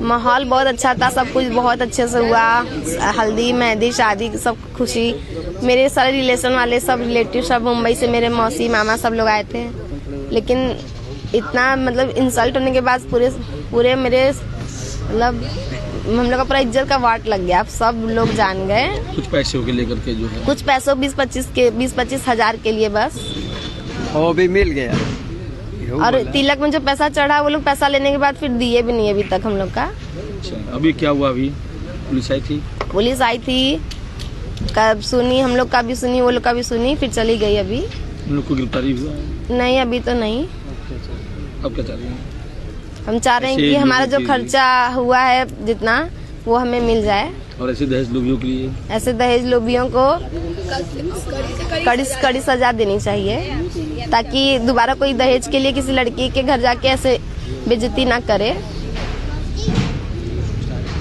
माहौल बहुत अच्छा था, सब कुछ बहुत अच्छे से हुआ। हल्दी मेहंदी शादी सब खुशी। मेरे सारे रिलेशन वाले सब रिलेटिव सब मुंबई से, मेरे मौसी मामा सब लोग आए थे। लेकिन इतना मतलब इंसल्ट होने के बाद पूरे मेरे मतलब हम लोग का पूरा इज्जत का वाट लग गया। सब लोग जान गए। कुछ पैसों के लेकर के जो है, कुछ पैसों 20-25 हजार के लिए बस, वो भी मिल गया। और तिलक में जो पैसा चढ़ा वो लोग पैसा लेने के बाद फिर दिए भी नहीं अभी तक हम लोग का। अच्छा, अभी क्या हुआ? अभी पुलिस आई थी? पुलिस आई थी, कब सुनी, हम लोग का भी सुनी, वो लोग का भी सुनी, फिर चली गई। अभी उन लोग को गिरफ्तारी हुआ है? नहीं, अभी तो नहीं। अब क्या चाह रही हैं? हम चाह रहे हैं कि हमारा जो खर्चा हुआ है जितना, वो हमें मिल जाए। और ऐसे दहेज लोभियों के लिए, ऐसे दहेज लोभियों को कड़ी सजा देनी चाहिए, ताकि दोबारा कोई दहेज के लिए किसी लड़की के घर जाके ऐसे बेइज्जती ना करे।